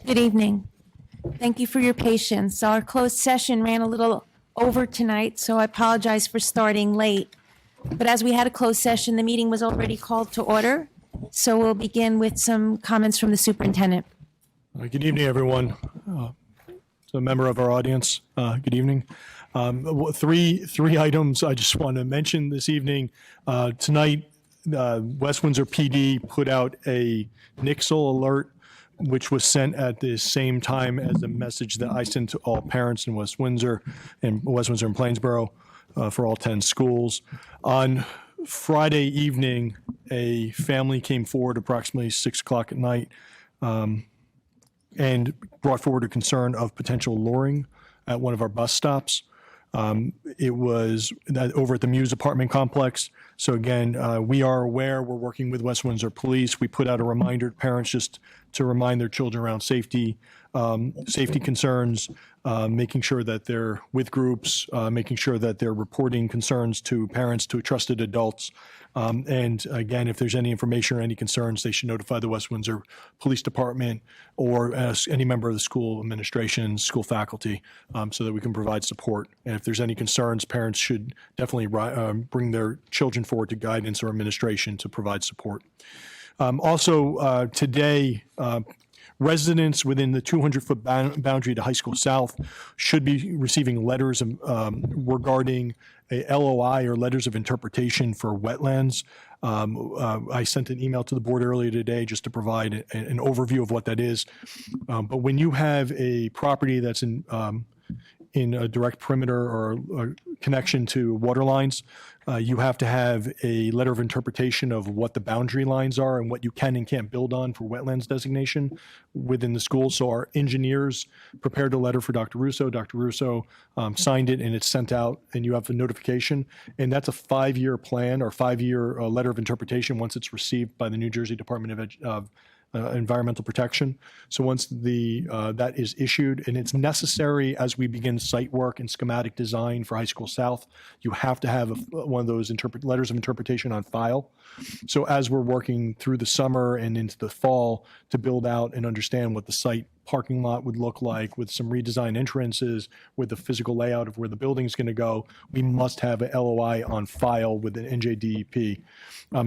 Good evening. Thank you for your patience. Our closed session ran a little over tonight, so I apologize for starting late. But as we had a closed session, the meeting was already called to order. So we'll begin with some comments from the superintendent. Good evening, everyone. To a member of our audience, good evening. Three items I just want to mention this evening. Tonight, West Windsor PD put out a Nixle alert, which was sent at the same time as a message that I sent to all parents in West Windsor and Plainsboro for all 10 schools. On Friday evening, a family came forward approximately 6 o'clock at night and brought forward a concern of potential luring at one of our bus stops. It was over at the Muse apartment complex. So again, we are aware, we're working with West Windsor Police. We put out a reminder to parents just to remind their children around safety concerns, making sure that they're with groups, making sure that they're reporting concerns to parents, to trusted adults. And again, if there's any information or any concerns, they should notify the West Windsor Police Department or any member of the school administration, school faculty, so that we can provide support. And if there's any concerns, parents should definitely bring their children forward to guidance or administration to provide support. Also, today, residents within the 200-foot boundary to High School South should be receiving letters regarding a LOI or letters of interpretation for wetlands. I sent an email to the board earlier today just to provide an overview of what that is. But when you have a property that's in a direct perimeter or a connection to water lines, you have to have a letter of interpretation of what the boundary lines are and what you can and can't build on for wetlands designation within the school. So our engineers prepared a letter for Dr. Russo. Dr. Russo signed it and it's sent out and you have a notification. And that's a 5-year plan or 5-year letter of interpretation once it's received by the New Jersey Department of Environmental Protection. So once that is issued, and it's necessary as we begin site work and schematic design for High School South, you have to have one of those letters of interpretation on file. So as we're working through the summer and into the fall to build out and understand what the site parking lot would look like with some redesigned entrances, with the physical layout of where the building's going to go, we must have an LOI on file with an NJDEP.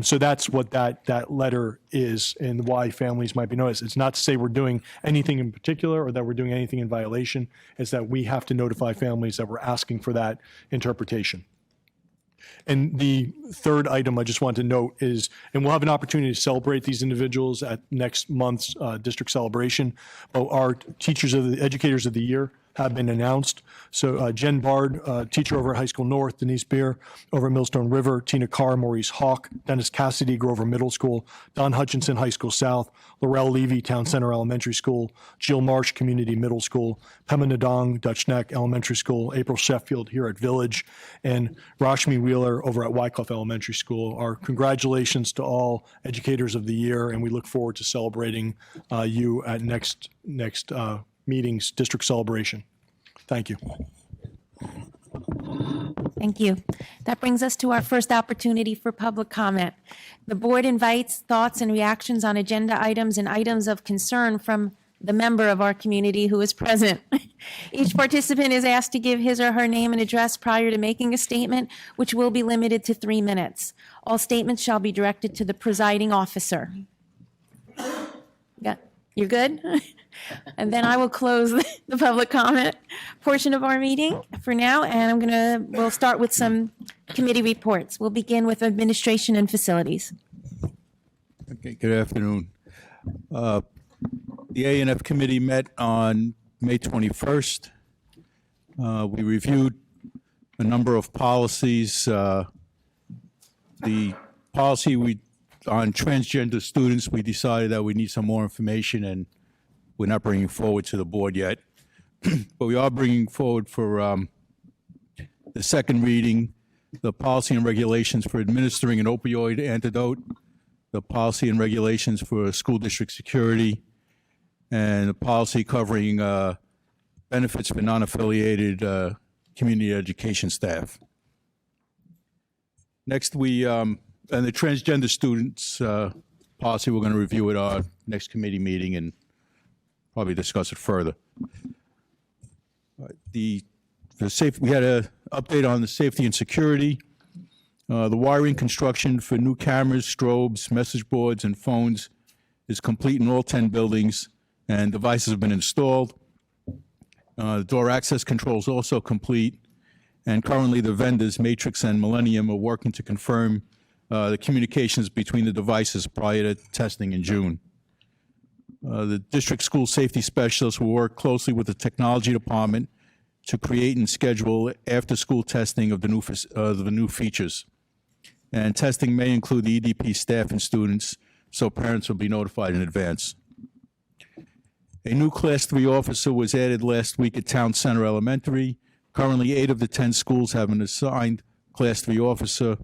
So that's what that letter is and why families might be noticed. It's not to say we're doing anything in particular or that we're doing anything in violation. It's that we have to notify families that we're asking for that interpretation. And the third item I just want to note is, and we'll have an opportunity to celebrate these individuals at next month's district celebration, but our educators of the year have been announced. So Jen Bard, teacher over at High School North, Denise Beer over at Millstone River, Tina Carr, Maurice Hawk, Dennis Cassidy, Grover Middle School, Don Hutchinson, High School South, Laurel Levy, Town Center Elementary School, Jill Marsh, Community Middle School, Pema Nadong, Dutch Neck Elementary School, April Sheffield here at Village, and Rashmi Wheeler over at Wyckoff Elementary School. Our congratulations to all educators of the year, and we look forward to celebrating you at next meeting's district celebration. Thank you. Thank you. That brings us to our first opportunity for public comment. The board invites thoughts and reactions on agenda items and items of concern from the member of our community who is present. Each participant is asked to give his or her name and address prior to making a statement, which will be limited to 3 minutes. All statements shall be directed to the presiding officer. You're good? And then I will close the public comment portion of our meeting for now, and we'll start with some committee reports. We'll begin with administration and facilities. Okay, good afternoon. The A&F committee met on May 21st. We reviewed a number of policies. The policy on transgender students, we decided that we need some more information, and we're not bringing forward to the board yet. But we are bringing forward for the second reading, the policy and regulations for administering an opioid antidote, the policy and regulations for school district security, and the policy covering benefits for non-affiliated community education staff. Next, and the transgender students policy, we're going to review at our next committee meeting and probably discuss it further. We had an update on the safety and security. The wiring construction for new cameras, strobes, message boards, and phones is complete in all 10 buildings, and devices have been installed. The door access control is also complete, and currently the vendors, Matrix and Millennium, are working to confirm the communications between the devices prior to testing in June. The district school safety specialists will work closely with the technology department to create and schedule after-school testing of the new features. And testing may include the EDP staff and students, so parents will be notified in advance. A new Class 3 officer was added last week at Town Center Elementary. Currently, 8 of the 10 schools have an assigned Class 3 officer.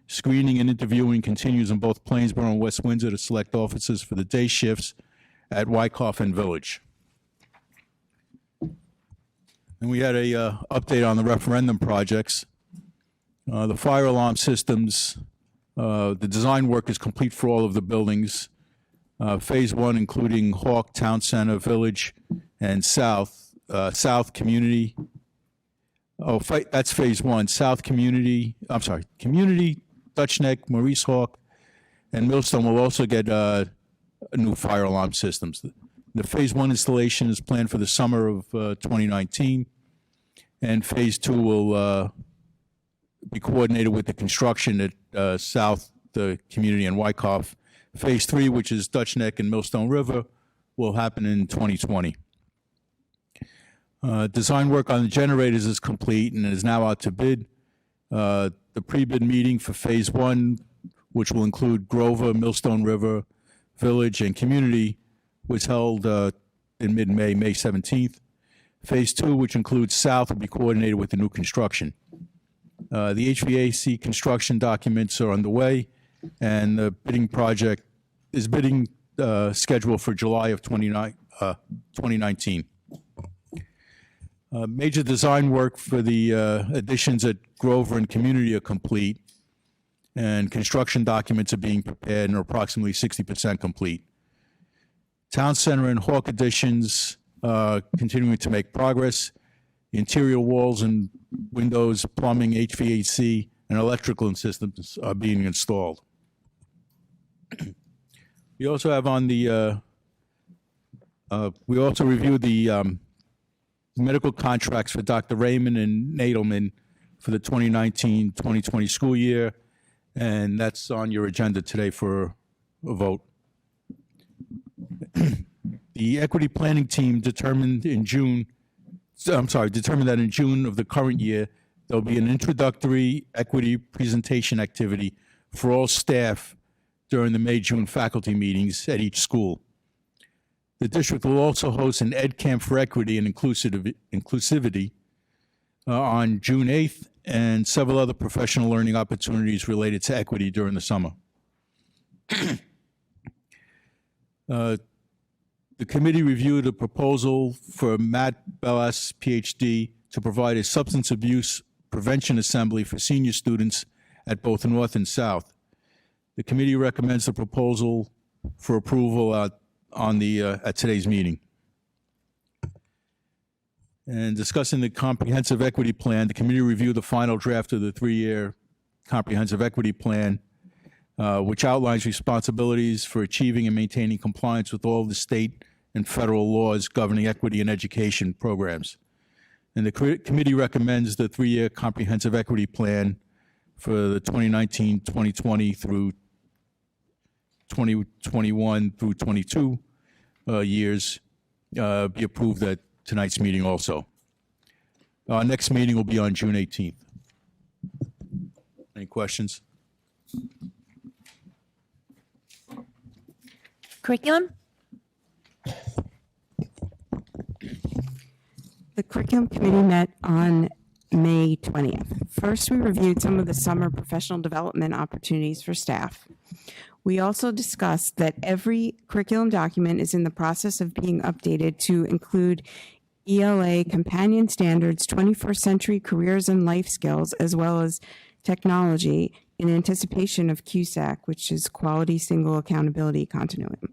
Screening and interviewing continues in both Plainsboro and West Windsor to select officers for the day shifts at Wyckoff and Village. And we had a update on the referendum projects. The fire alarm systems, the design work is complete for all of the buildings. Phase 1, including Hawk, Town Center, Village, and South Community. That's Phase 1. Community, Dutch Neck, Maurice Hawk, and Millstone will also get new fire alarm systems. The Phase 1 installation is planned for the summer of 2019, and Phase 2 will be coordinated with the construction at South, the Community, and Wyckoff. Phase 3, which is Dutch Neck and Millstone River, will happen in 2020. Design work on the generators is complete and is now out to bid. The pre-bid meeting for Phase 1, which will include Grover, Millstone River, Village, and Community, was held in mid-May, May 17th. Phase 2, which includes South, will be coordinated with the new construction. The HVAC construction documents are underway, and the bidding project is scheduled for July of 2019. Major design work for the additions at Grover and Community are complete, and construction documents are being prepared and are approximately 60% complete. Town Center and Hawk additions continuing to make progress. The interior walls and windows, plumbing, HVAC, and electrical systems are being installed. We also have on the, we also reviewed the medical contracts for Dr. Raymond and Nadelman for the 2019-2020 school year, and that's on your agenda today for a vote. The equity planning team determined that in June of the current year, there'll be an introductory equity presentation activity for all staff during the May-June faculty meetings at each school. The district will also host an Ed Camp for Equity and Inclusivity on June 8th, and several other professional learning opportunities related to equity during the summer. The committee reviewed a proposal for Matt Bellas, PhD, to provide a substance abuse prevention assembly for senior students at both North and South. The committee recommends the proposal for approval at today's meeting. And discussing the comprehensive equity plan, the committee reviewed the final draft of the 3-year comprehensive equity plan, which outlines responsibilities for achieving and maintaining compliance with all the state and federal laws governing equity and education programs. And the committee recommends the 3-year comprehensive equity plan for the 2019-2020 through 2021 through 22 years be approved at tonight's meeting also. Our next meeting will be on June 18th. Any questions? Curriculum? The curriculum committee met on May 20th. First, we reviewed some of the summer professional development opportunities for staff. We also discussed that every curriculum document is in the process of being updated to include ELA companion standards, 21st century careers and life skills, as well as technology in anticipation of QSAC, which is Quality Single Accountability Continuum.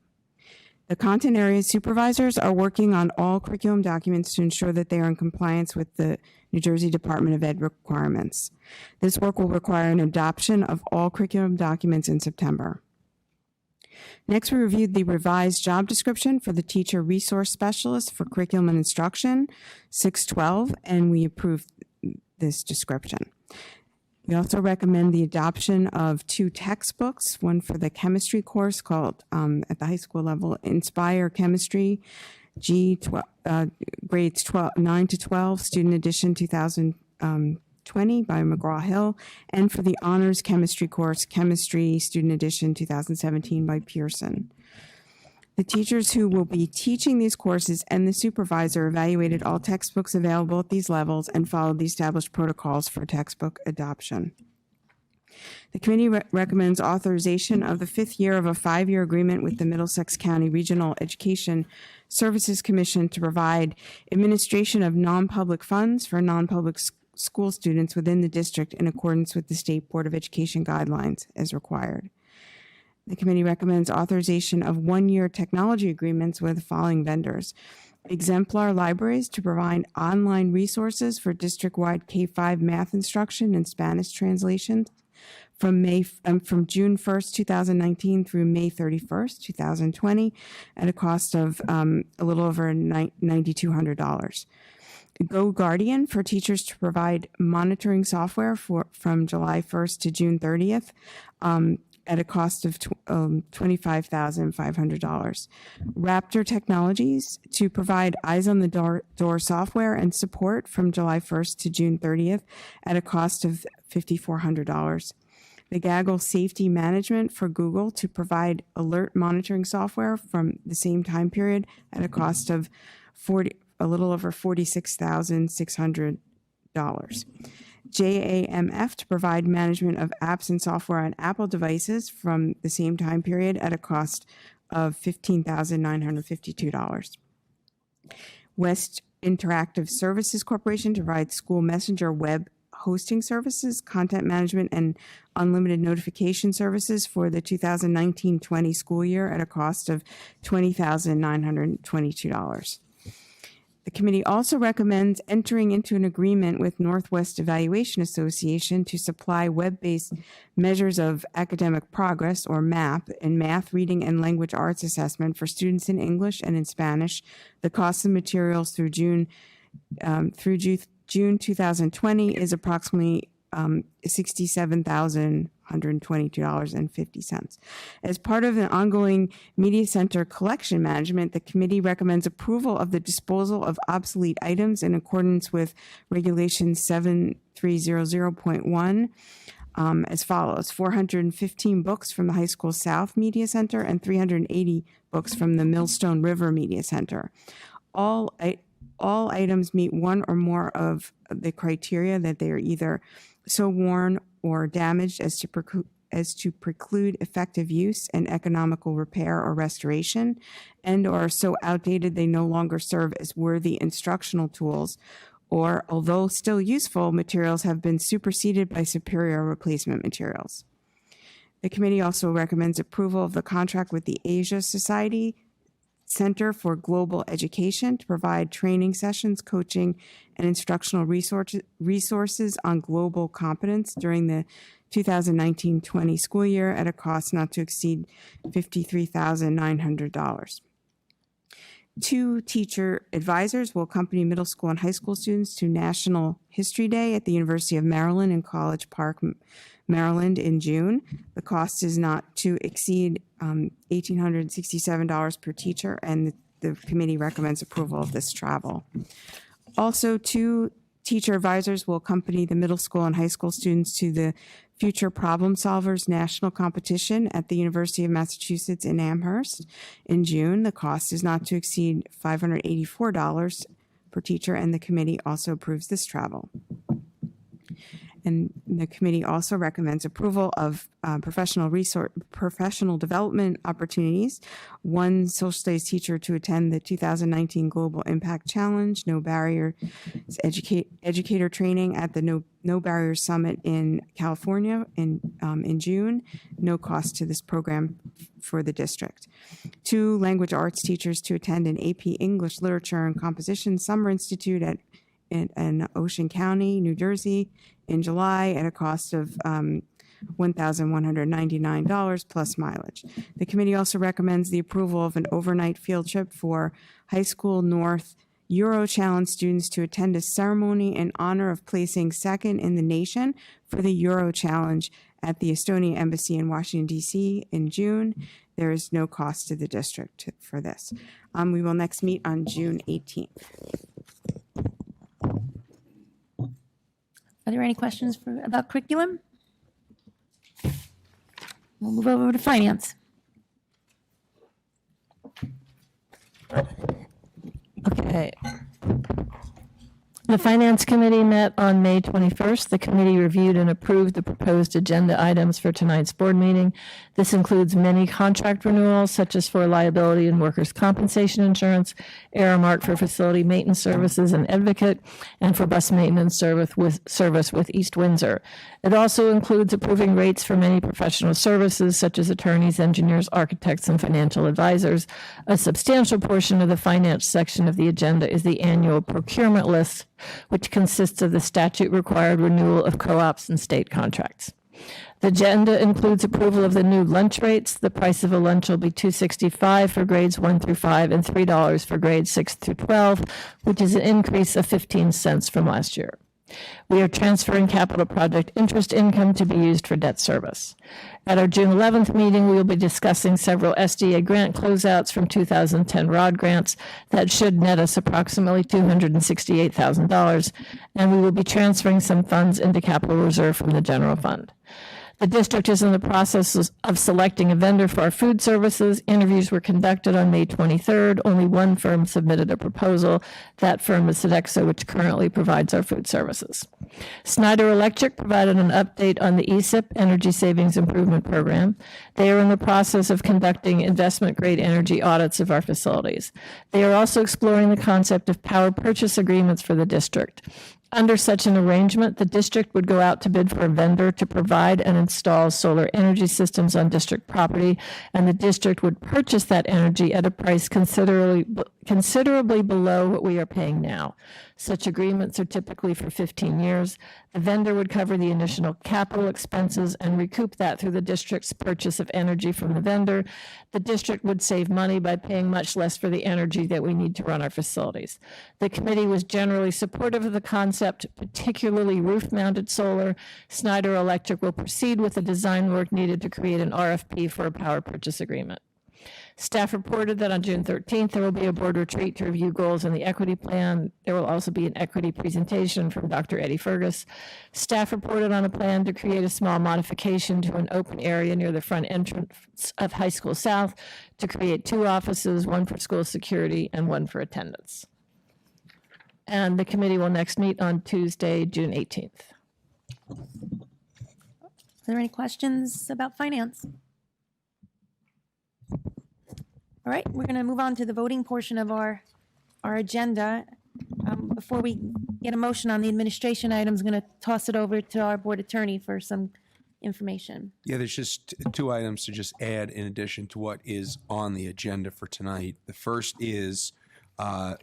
The content area supervisors are working on all curriculum documents to ensure that they are in compliance with the New Jersey Department of Ed requirements. This work will require an adoption of all curriculum documents in September. Next, we reviewed the revised job description for the teacher resource specialist for curriculum and instruction, 612, and we approved this description. We also recommend the adoption of 2 textbooks, one for the chemistry course called, at the high school level, Inspire Chemistry, grades 9 to 12, Student Edition 2020 by McGraw-Hill, and for the Honors Chemistry course, Chemistry, Student Edition 2017 by Pearson. The teachers who will be teaching these courses and the supervisor evaluated all textbooks available at these levels and followed the established protocols for textbook adoption. The committee recommends authorization of the 5th year of a 5-year agreement with the Middlesex County Regional Education Services Commission to provide administration of non-public funds for non-public school students within the district in accordance with the State Board of Education guidelines as required. The committee recommends authorization of 1-year technology agreements with the following vendors: Exemplar Libraries to provide online resources for district-wide K-5 math instruction and Spanish translations from June 1st, 2019 through May 31st, 2020 at a cost of a little over $9,200. Go Guardian for teachers to provide monitoring software from July 1st to June 30th. At a cost of $25,500. Raptor Technologies to provide Eyes on the Door software and support from July 1st to June 30th at a cost of $5,400. The Gaggle Safety Management for Google to provide alert monitoring software from the same time period at a cost of a little over $46,600. JAMF to provide management of apps and software on Apple devices from the same time period at a cost of $15,952. West Interactive Services Corporation to provide school messenger web hosting services, content management, and unlimited notification services for the 2019-20 school year at a cost of $20,922. The committee also recommends entering into an agreement with Northwest Evaluation Association to supply web-based measures of academic progress, or MAP, in math, reading, and language arts assessment for students in English and in Spanish. The cost of materials through June 2020 is approximately $67,122.50. As part of an ongoing media center collection management, the committee recommends approval of the disposal of obsolete items in accordance with Regulation 7300.1 as follows: 415 books from the High School South Media Center and 380 books from the Millstone River Media Center. All items meet one or more of the criteria that they are either so worn or damaged as to preclude effective use and economical repair or restoration, and or so outdated they no longer serve as worthy instructional tools, or, although still useful, materials have been superseded by superior replacement materials. The committee also recommends approval of the contract with the Asia Society Center for Global Education to provide training sessions, coaching, and instructional resources on global competence during the 2019-20 school year at a cost not to exceed $53,900. 2 teacher advisors will accompany middle school and high school students to National History Day at the University of Maryland in College Park, Maryland in June. The cost is not to exceed $1,867 per teacher, and the committee recommends approval of this travel. Also, 2 teacher advisors will accompany the middle school and high school students to the Future Problem Solvers National Competition at the University of Massachusetts in Amherst in June. The cost is not to exceed $584 per teacher, and the committee also approves this travel. And the committee also recommends approval of professional development opportunities. One social studies teacher to attend the 2019 Global Impact Challenge, No Barriers educator training at the No Barriers Summit in California in June. No cost to this program for the district. 2 language arts teachers to attend an AP English Literature and Composition Summer Institute in Ocean County, New Jersey, in July at a cost of $1,199 plus mileage. The committee also recommends the approval of an overnight field trip for High School North Euro Challenge students to attend a ceremony in honor of placing second in the nation for the Euro Challenge at the Estonia Embassy in Washington, D.C. in June. There is no cost to the district for this. We will next meet on June 18th. Are there any questions about curriculum? We'll move over to finance. Okay. The Finance Committee met on May 21st. The committee reviewed and approved the proposed agenda items for tonight's board meeting. This includes many contract renewals, such as for liability and workers' compensation insurance, Aramark for facility maintenance services and Advocate, and for bus maintenance service with East Windsor. It also includes approving rates for many professional services, such as attorneys, engineers, architects, and financial advisors. A substantial portion of the finance section of the agenda is the annual procurement list, which consists of the statute-required renewal of co-ops and state contracts. The agenda includes approval of the new lunch rates. The price of a lunch will be $2.65 for grades 1 through 5 and $3 for grades 6 through 12, which is an increase of 15 cents from last year. We are transferring capital project interest income to be used for debt service. At our June 11th meeting, we will be discussing several SDA grant closeouts from 2010 ROD grants that should net us approximately $268,000, and we will be transferring some funds into capital reserve from the general fund. The district is in the process of selecting a vendor for our food services. Interviews were conducted on May 23rd. Only one firm submitted a proposal. That firm is Sodexo, which currently provides our food services. Snyder Electric provided an update on the ESIP, Energy Savings Improvement Program. They are in the process of conducting investment-grade energy audits of our facilities. They are also exploring the concept of power purchase agreements for the district. Under such an arrangement, the district would go out to bid for a vendor to provide and install solar energy systems on district property, and the district would purchase that energy at a price considerably below what we are paying now. Such agreements are typically for 15 years. The vendor would cover the initial capital expenses and recoup that through the district's purchase of energy from the vendor. The district would save money by paying much less for the energy that we need to run our facilities. The committee was generally supportive of the concept, particularly roof-mounted solar. Snyder Electric will proceed with the design work needed to create an RFP for a power purchase agreement. Staff reported that on June 13th, there will be a board retreat to review goals in the equity plan. There will also be an equity presentation from Dr. Eddie Fergus. Staff reported on a plan to create a small modification to an open area near the front entrance of High School South to create 2 offices, one for school security and one for attendance. And the committee will next meet on Tuesday, June 18th. Are there any questions about finance? All right, we're going to move on to the voting portion of our agenda. Before we get a motion on the administration items, I'm going to toss it over to our board attorney for some information. Yeah, there's just 2 items to just add in addition to what is on the agenda for tonight. The first is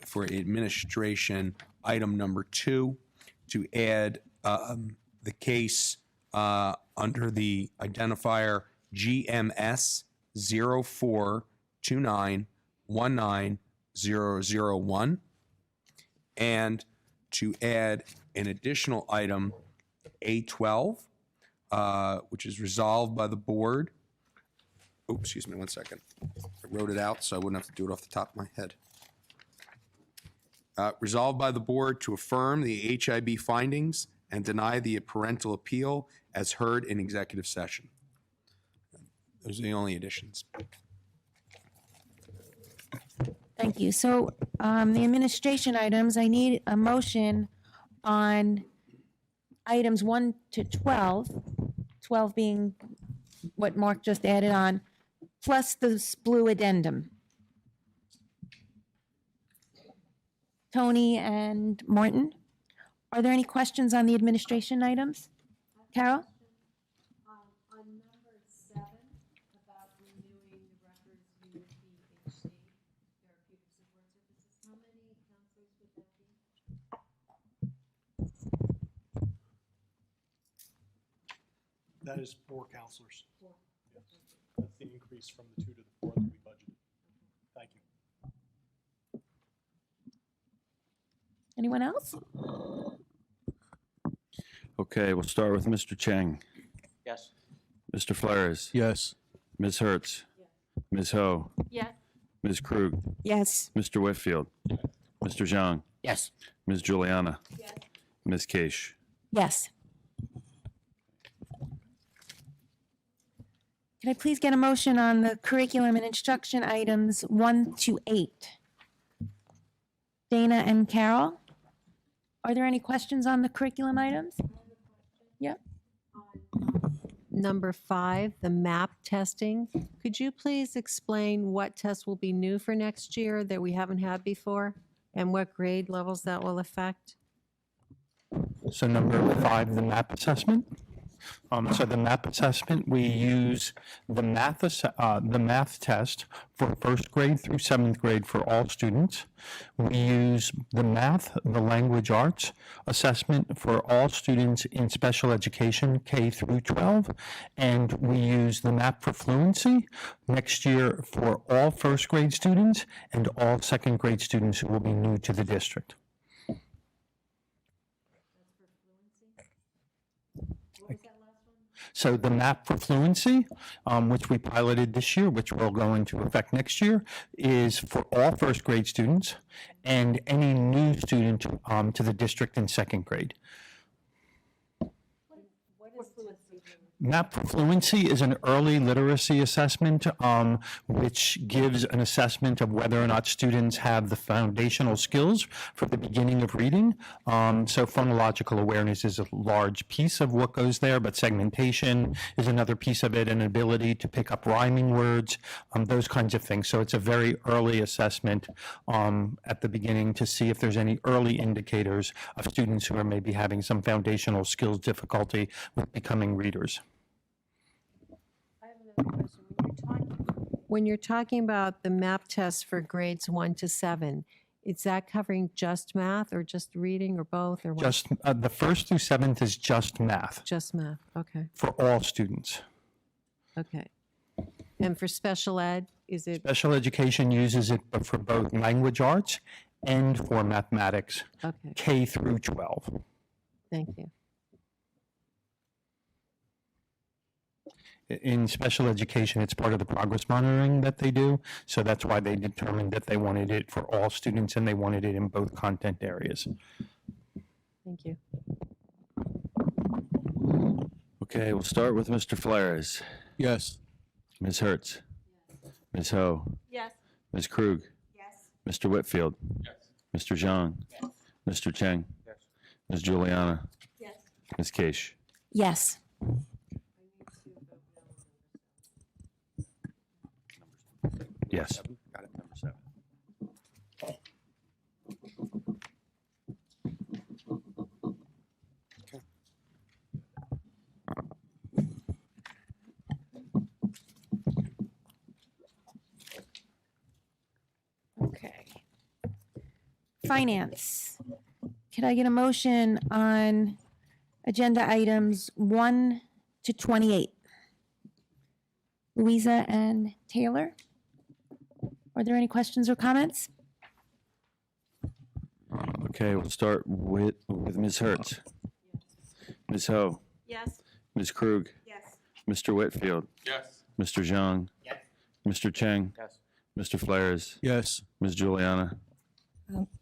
for administration, item number 2, to add the case under the identifier GMS 0429190001, and to add an additional item, A12, which is resolved by the board. Oh, excuse me, one second. I wrote it out so I wouldn't have to do it off the top of my head. Resolved by the board to affirm the HIB findings and deny the parental appeal as heard in executive session. Those are the only additions. Thank you. So the administration items, I need a motion on items 1 to 12, 12 being what Mark just added on, plus this blue addendum. Tony and Martin, are there any questions on the administration items? Carol? On number 7, about renewing the records UPHC, therapeutic support services, how many counselors would that be? That is 4 counselors. Yes. That's the increase from the 2 to the 4 that we budgeted. Thank you. Anyone else? Okay, we'll start with Mr. Chang. Yes. Mr. Flores. Yes. Ms. Hertz. Ms. Ho. Yes. Ms. Krug. Yes. Mr. Whitfield. Mr. Zhang. Yes. Ms. Juliana. Ms. Case. Yes. Can I please get a motion on the curriculum and instruction items 1 to 8? Dana and Carol, are there any questions on the curriculum items? Yep. Number 5, the MAP testing. Could you please explain what tests will be new for next year that we haven't had before, and what grade levels that will affect? So number 5, the MAP assessment. So the MAP assessment, we use the math test for 1st grade through 7th grade for all students. We use the language arts assessment for all students in special education, K through 12. And we use the MAP for fluency next year for all 1st grade students and all 2nd grade students who will be new to the district. So the MAP for fluency, which we piloted this year, which will go into effect next year, is for all 1st grade students and any new student to the district in 2nd grade. MAP for Fluency is an early literacy assessment, which gives an assessment of whether or not students have the foundational skills for the beginning of reading. So phonological awareness is a large piece of what goes there, but segmentation is another piece of it, an ability to pick up rhyming words, those kinds of things. So it's a very early assessment at the beginning to see if there's any early indicators of students who are maybe having some foundational skills difficulty with becoming readers. When you're talking about the MAP test for grades 1 to 7, is that covering just math or just reading or both or what? Just the 1st through 7th is just math Just math, okay, for all students. okay. And for special ed, is it, Special education uses it for both language arts and for mathematics, okay, K through 12. thank you. In special education, it's part of the progress monitoring that they do. So that's why they determined that they wanted it for all students and they wanted it in both content areas. Thank you. Okay, we'll start with Mr. Flores. Yes. Ms. Hertz. Ms. Ho. Yes. Ms. Krug. Yes. Mr. Whitfield. Yes. Mr. Zhang. Yes. Mr. Cheng. Yes. Ms. Juliana. Yes. Ms. Case. Yes. Yes. Got it, number 7. Okay. Finance. Could I get a motion on agenda items 1 to 28? Louisa and Taylor? Are there any questions or comments? Okay, we'll start with Ms. Hertz. Ms. Ho. Yes. Ms. Krug. Yes. Mr. Whitfield. Yes. Mr. Zhang. Yes. Mr. Cheng. Yes. Mr. Flores. Yes. Ms. Juliana.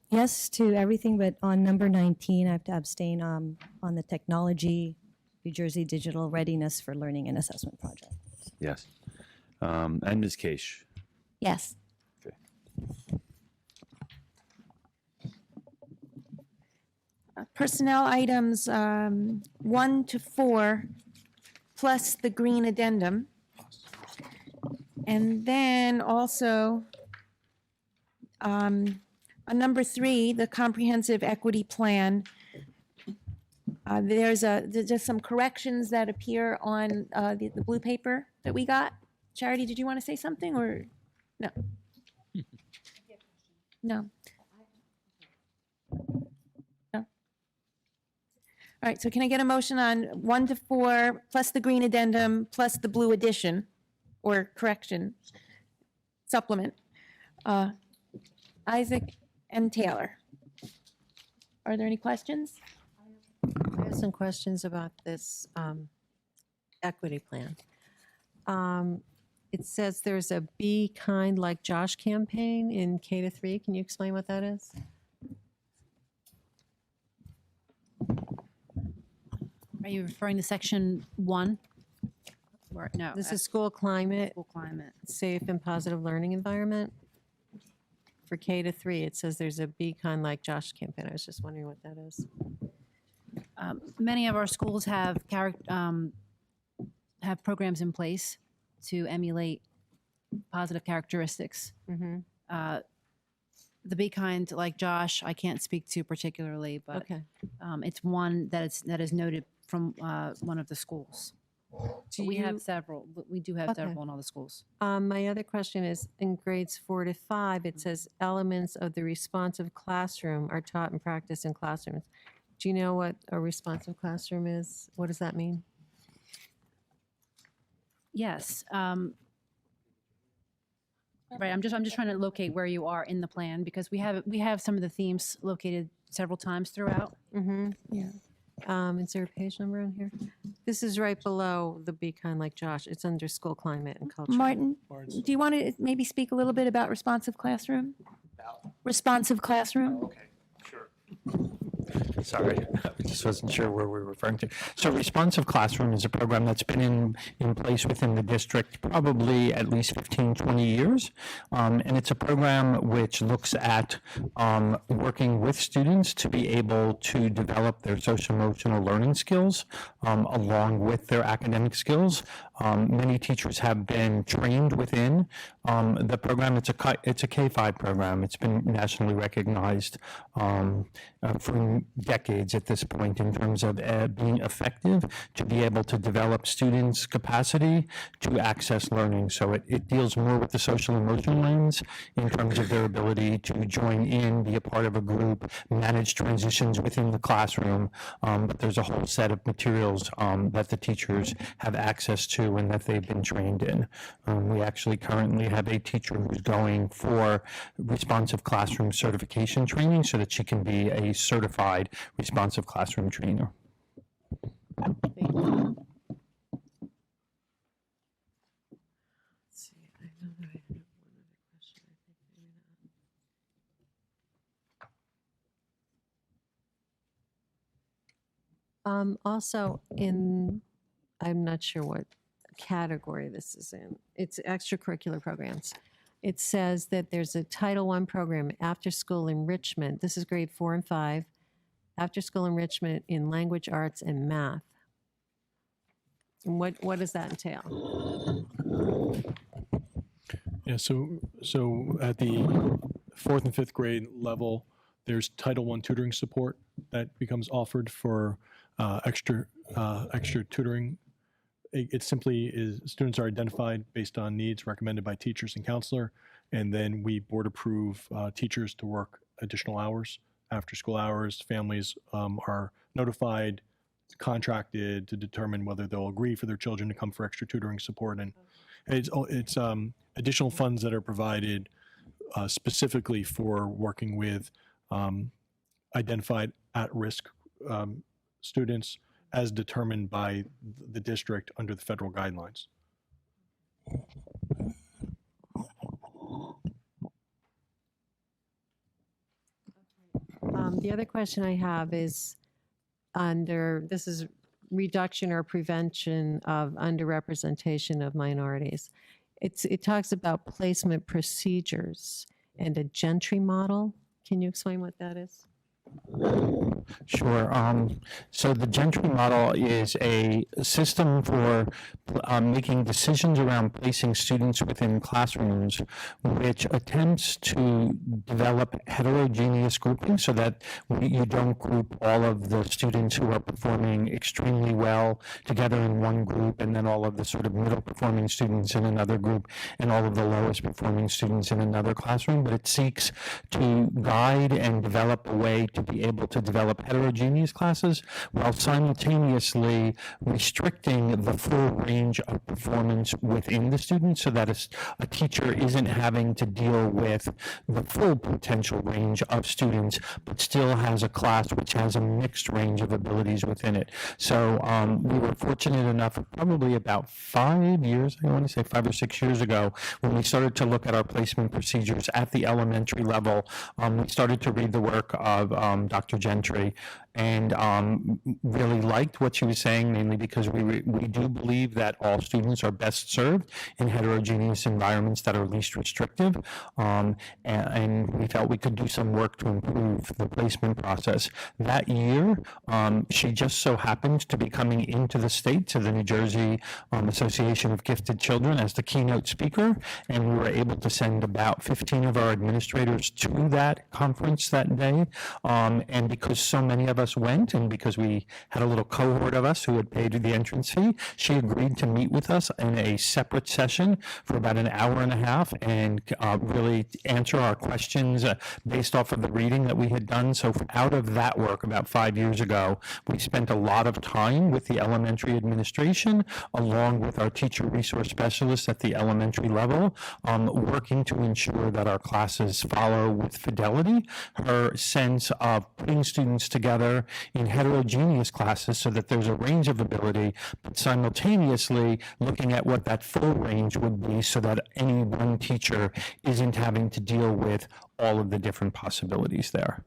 Yes to everything, but on number 19, I have to abstain on the technology, New Jersey Digital Readiness for Learning and Assessment Project. Yes. And Ms. Case. Yes. Okay. Personnel items 1 to 4, plus the green addendum. And then also, on number 3, the comprehensive equity plan. There's just some corrections that appear on the blue paper that we got. Charity, did you want to say something, or no? No. No. All right, so can I get a motion on 1 to 4, plus the green addendum, plus the blue addition, or correction, supplement? Isaac and Taylor. Are there any questions? I have some questions about this equity plan. It says there's a Be Kind Like Josh campaign in K-3. Can you explain what that is? Are you referring to section 1? Or, no. This is school climate, School climate. safe and positive learning environment. For K-3, it says there's a Be Kind Like Josh campaign. I was just wondering what that is. Many of our schools have programs in place to emulate positive characteristics. The Be Kind Like Josh, I can't speak to particularly, but Okay. it's one that is noted from one of the schools. Do We have you- several. We do have Okay. several in all the schools. My other question is, in grades 4 to 5, it says elements of the responsive classroom are taught and practiced in classrooms. Do you know what a responsive classroom is? What does that mean? Yes. Right. I'm just trying to locate where you are in the plan, because we have some of the themes located several times throughout. Yeah. Is there a page number in here? This is right below the Be Kind Like Josh. It's under school climate and culture. Martin, do you want to maybe speak a little bit about responsive classroom? Responsive classroom? Okay, sure. Sorry, I just wasn't sure where we were referring to. So Responsive Classroom is a program that's been in place within the district probably at least 15, 20 years. And it's a program which looks at working with students to be able to develop their social emotional learning skills along with their academic skills. Many teachers have been trained within the program. It's a K-5 program. It's been nationally recognized for decades at this point in terms of being effective to be able to develop students' capacity to access learning. So it deals more with the social emotional lens in terms of their ability to join in, be a part of a group, manage transitions within the classroom. But there's a whole set of materials that the teachers have access to and that they've been trained in. We actually currently have a teacher who's going for responsive classroom certification training so that she can be a certified responsive classroom trainer. Also, I'm not sure what category this is in. It's extracurricular programs. It says that there's a Title I program, after school enrichment. This is grade 4 and 5. After school enrichment in language, arts, and math. And what does that entail? Yeah, so at the 4th and 5th grade level, there's Title I tutoring support that becomes offered for extra tutoring. It simply is students are identified based on needs recommended by teachers and counselor, and then we board approve teachers to work additional hours, after school hours. Families are notified, contracted to determine whether they'll agree for their children to come for extra tutoring support, and it's additional funds that are provided specifically for working with identified at-risk students as determined by the district under the federal guidelines. The other question I have is this is reduction or prevention of underrepresentation of minorities. It talks about placement procedures and a Gentry model. Can you explain what that is? Sure. So the Gentry Model is a system for making decisions around placing students within classrooms, which attempts to develop heterogeneous grouping so that you don't group all of the students who are performing extremely well together in one group, and then all of the sort of middle performing students in another group, and all of the lowest performing students in another classroom. But it seeks to guide and develop a way to be able to develop heterogeneous classes while simultaneously restricting the full range of performance within the students, so that a teacher isn't having to deal with the full potential range of students, but still has a class which has a mixed range of abilities within it. So we were fortunate enough, probably about 5 years, I want to say 5 or 6 years ago, when we started to look at our placement procedures at the elementary level. We started to read the work of Dr. Gentry, and really liked what she was saying, mainly because we do believe that all students are best served in heterogeneous environments that are least restrictive, and we felt we could do some work to improve the placement process. That year, she just so happened to be coming into the state to the New Jersey Association of Gifted Children as the keynote speaker, and we were able to send about 15 of our administrators to that conference that day, and because so many of us went, and because we had a little cohort of us who had paid the entrance fee, she agreed to meet with us in a separate session for about an hour and a half and really answer our questions based off of the reading that we had done. So out of that work about 5 years ago, we spent a lot of time with the elementary administration, along with our teacher resource specialists at the elementary level, working to ensure that our classes follow with fidelity her sense of putting students together in heterogeneous classes so that there's a range of ability, but simultaneously looking at what that full range would be so that any one teacher isn't having to deal with all of the different possibilities there.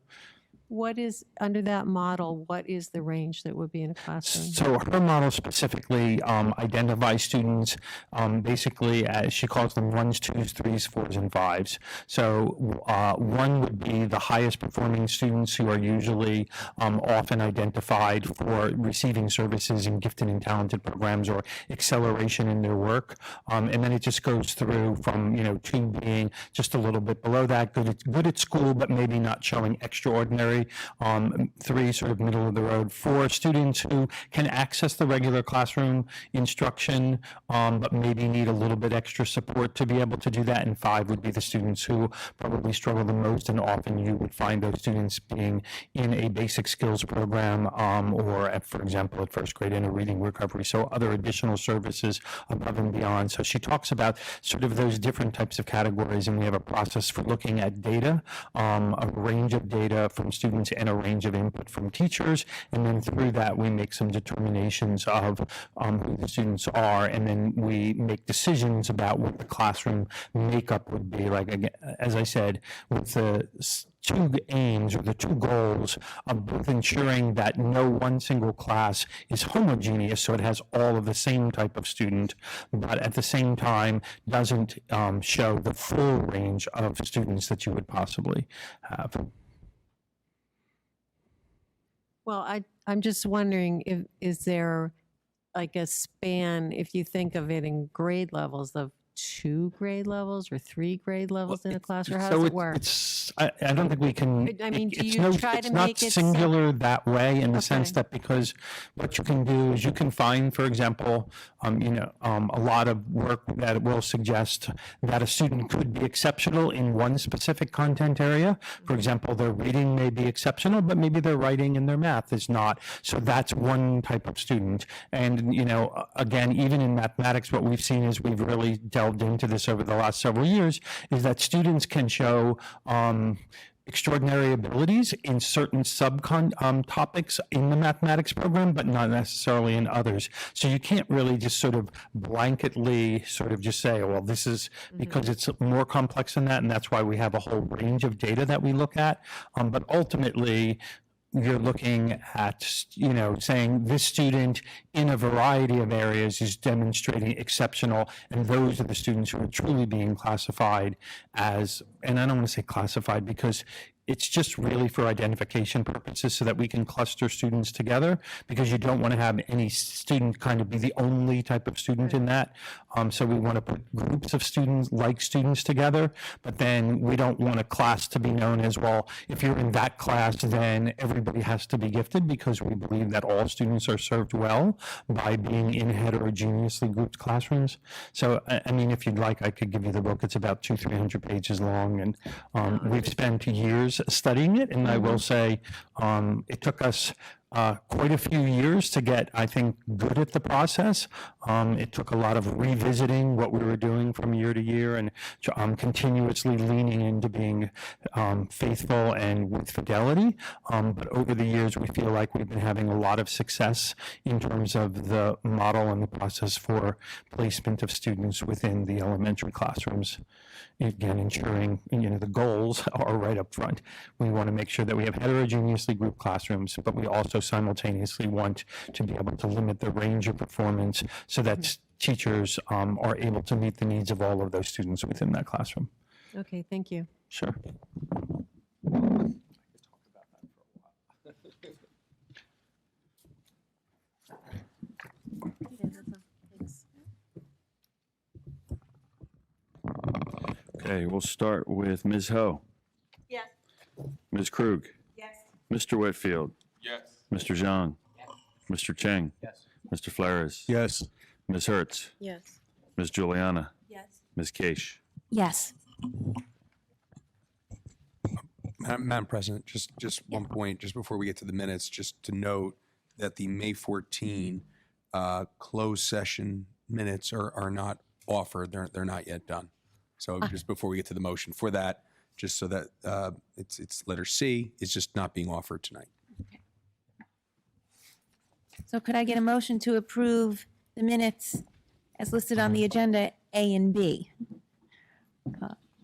What is, under that model, what is the range that would be in a classroom? So her model specifically identifies students basically as she calls them 1s, 2s, 3s, 4s, and 5s. So 1 would be the highest performing students who are usually often identified for receiving services in gifted and talented programs or acceleration in their work. And then it just goes through from, 2 being just a little bit below that, good at school, but maybe not showing extraordinary. 3 sort of middle of the road. 4 students who can access the regular classroom instruction, but maybe need a little bit extra support to be able to do that. And 5 would be the students who probably struggle the most, and often you would find those students being in a basic skills program, or for example, at first grade in a reading recovery. So other additional services above and beyond. So she talks about sort of those different types of categories, and we have a process for looking at data, a range of data from students and a range of input from teachers, and then through that we make some determinations of who the students are, and then we make decisions about what the classroom makeup would be. Like, again, as I said, with the 2 aims or the 2 goals of both ensuring that no one single class is homogeneous, so it has all of the same type of student, but at the same time doesn't show the full range of students that you would possibly have. Well, I'm just wondering, is there like a span, if you think of it in grade levels, of 2 grade levels or 3 grade levels in a class, or how does it work? I don't think we can. I mean, do it's you no, try it's to not make it singular that way, in the sense Okay. that, because what you can do is you can find, for example, a lot of work that will suggest that a student could be exceptional in one specific content area. For example, their reading may be exceptional, but maybe their writing and their math is not. So that's one type of student. And, again, even in mathematics, what we've seen is we've really delved into this over the last several years, is that students can show extraordinary abilities in certain topics in the mathematics program, but not necessarily in others. So you can't really just sort of blanketly sort of just say, well, this is because it's more complex than that, and that's why we have a whole range of data that we look at. But ultimately, you're looking at, saying this student in a variety of areas is demonstrating exceptional, and those are the students who are truly being classified as, and I don't want to say classified because It's just really for identification purposes so that we can cluster students together, because you don't want to have any student kind of be the only type of student in that. So we want to put groups of students, like students together, but then we don't want a class to be known as, well, if you're in that class, then everybody has to be gifted, because we believe that all students are served well by being in heterogeneously grouped classrooms. So, I mean, if you'd like, I could give you the book. It's about 200-300 pages long, and we've spent years studying it. And I will say, it took us quite a few years to get, I think, good at the process. It took a lot of revisiting what we were doing from year to year, and continuously leaning into being faithful and with fidelity. But over the years, we feel like we've been having a lot of success in terms of the model and the process for placement of students within the elementary classrooms. Again, ensuring, the goals are right up front. We want to make sure that we have heterogeneously grouped classrooms, but we also simultaneously want to be able to limit the range of performance so that teachers are able to meet the needs of all of those students within that classroom. Okay, thank you. Sure. Okay, we'll start with Ms. Ho. Yes. Ms. Krug. Yes. Mr. Whitfield. Yes. Mr. Zhang. Mr. Cheng. Yes. Mr. Flores. Yes. Ms. Hertz. Yes. Ms. Juliana. Yes. Ms. Case. Yes. Madam President, just one point, just before we get to the minutes, just to note that the May 14 closed session minutes are not offered. They're not yet done. So just before we get to the motion for that, just so that it's letter C, is just not being offered tonight. So could I get a motion to approve the minutes as listed on the agenda, A and B?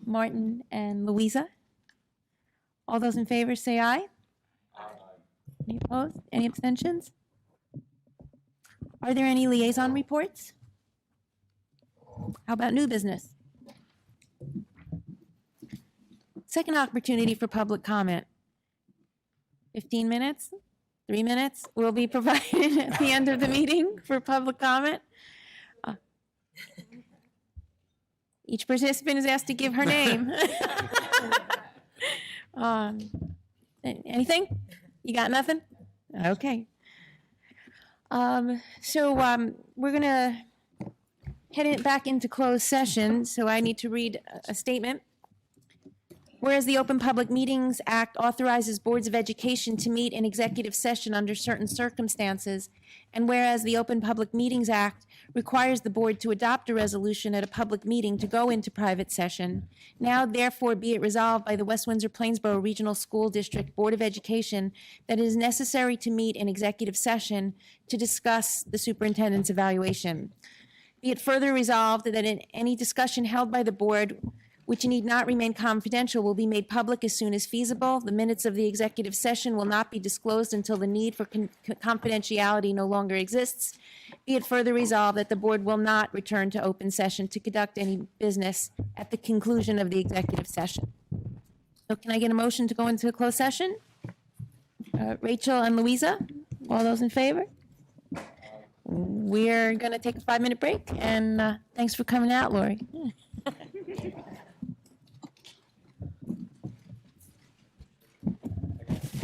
Martin and Louisa? All those in favor say aye. Aye. Any opposed? Any abstentions? Are there any liaison reports? How about new business? Second opportunity for public comment. 15 minutes, 3 minutes will be provided at the end of the meeting for public comment. Each participant is asked to give her name. Anything? You got nothing? Okay. We're going to head it back into closed session, so I need to read a statement. Whereas the Open Public Meetings Act authorizes boards of education to meet in executive session under certain circumstances, and whereas the Open Public Meetings Act requires the board to adopt a resolution at a public meeting to go into private session, now therefore be it resolved by the West Windsor-Plainsboro Regional School District Board of Education that it is necessary to meet in executive session to discuss the superintendent's evaluation. Be it further resolved that in any discussion held by the board which need not remain confidential, will be made public as soon as feasible. The minutes of the executive session will not be disclosed until the need for confidentiality no longer exists. Be it further resolved that the board will not return to open session to conduct any business at the conclusion of the executive session. So can I get a motion to go into closed session? Rachel and Louisa, all those in favor? We're going to take a 5-minute break, and thanks for coming out, Lori.